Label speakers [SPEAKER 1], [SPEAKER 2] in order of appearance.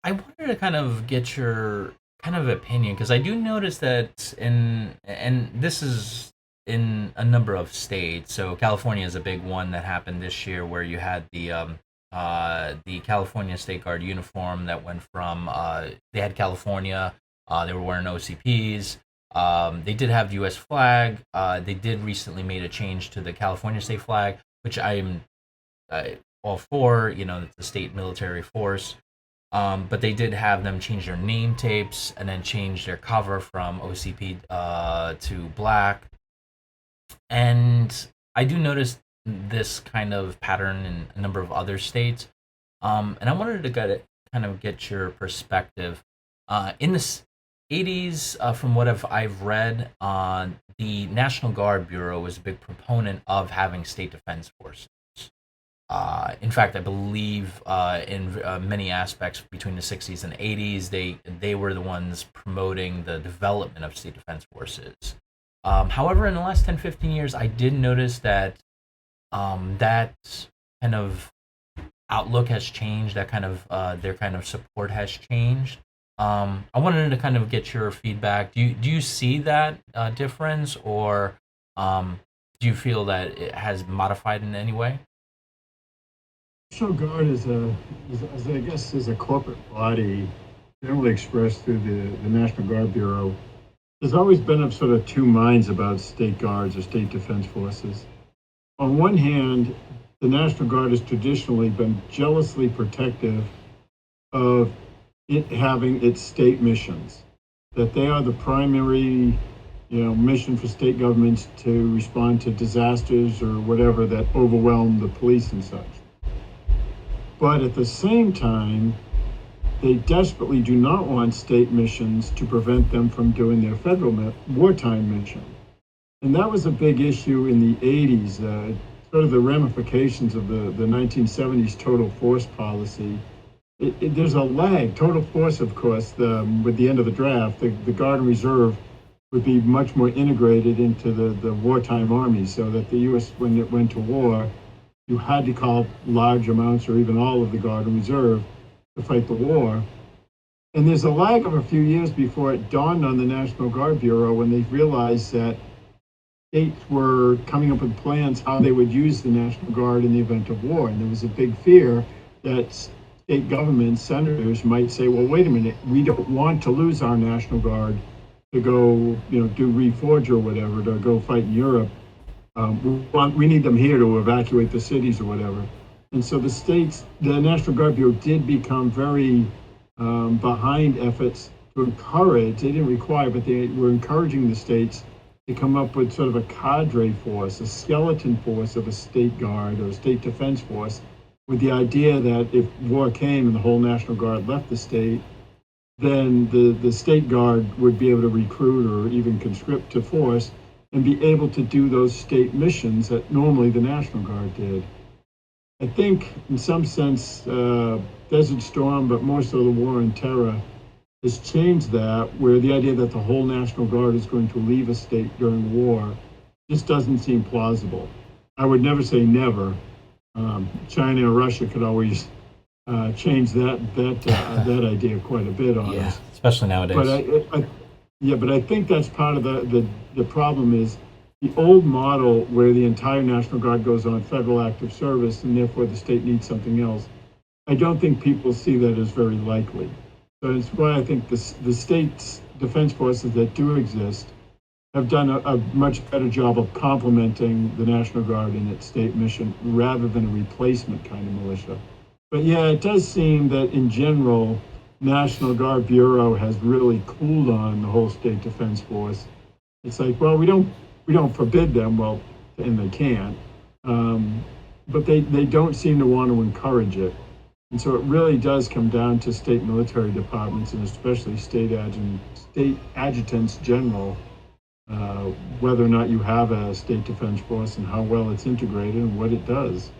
[SPEAKER 1] I wanted to kind of get your kind of opinion because I do notice that and this is in a number of states. So California is a big one that happened this year where you had the California State Guard uniform that went from they had California, they were wearing OCPs. They did have the U.S. flag. They did recently made a change to the California state flag, which I am all for. You know, it's a state military force. But they did have them change their name tapes and then change their cover from OCP to black. And I do notice this kind of pattern in a number of other states. And I wanted to kind of get your perspective. In the 80s, from what I've read, the National Guard Bureau was a big proponent of having state defense forces. In fact, I believe in many aspects between the 60s and 80s, they were the ones promoting the development of state defense forces. However, in the last 10, 15 years, I did notice that that kind of outlook has changed, that kind of their kind of support has changed. I wanted to kind of get your feedback. Do you see that difference, or do you feel that it has modified in any way?
[SPEAKER 2] National Guard is I guess, is a corporate body generally expressed through the National Guard Bureau. There's always been of sort of two minds about state guards or state defense forces. On one hand, the National Guard has traditionally been jealously protective of it having its state missions, that they are the primary, mission for state governments to respond to disasters or whatever that overwhelm the police and such. But at the same time, they desperately do not want state missions to prevent them from doing their federal wartime mission. And that was a big issue in the 80s, sort of the ramifications of the 1970s total force policy. There's a lag. Total force, of course, with the end of the draft, the Guard and Reserve would be much more integrated into the wartime army, so that the U.S., when it went to war, you had to call large amounts or even all of the Guard and Reserve to fight the war. And there's a lag of a few years before it dawned on the National Guard Bureau when they realized that states were coming up with plans how they would use the National Guard in the event of war. And there was a big fear that state governments, senators might say, well, wait a minute, we don't want to lose our National Guard to go, do Reforge or whatever, to go fight in Europe. We need them here to evacuate the cities or whatever. And so the National Guard Bureau did become very behind efforts to encourage, they didn't require, but they were encouraging the states to come up with sort of a cadre force, a skeleton force of a state guard or a state defense force, with the idea that if war came and the whole National Guard left the state, then the state guard would be able to recruit or even conscript to force and be able to do those state missions that normally the National Guard did. I think, in some sense, Desert Storm, but more so the War on Terror, has changed that, where the idea that the whole National Guard is going to leave a state during war just doesn't seem plausible. I would never say never. China or Russia could always change that idea quite a bit on
[SPEAKER 1] Yeah,
[SPEAKER 2] us.
[SPEAKER 1] especially nowadays.
[SPEAKER 2] But I think that's part of the problem is the old model where the entire National Guard goes on federal active service and therefore the state needs something else. I don't think people see that as very likely. So it's why I think the state's defense forces that do exist have done a much better job of complementing the National Guard in its state mission rather than a replacement kind of militia. But yeah, it does seem that in general, National Guard Bureau has really cooled on the whole state defense force. It's like, well, we don't forbid them, well, and they can't, but they don't seem to want to encourage it. And so it really does come down to state military departments and especially state adjutants general, whether or not you have a state defense force and how well it's integrated and what it does.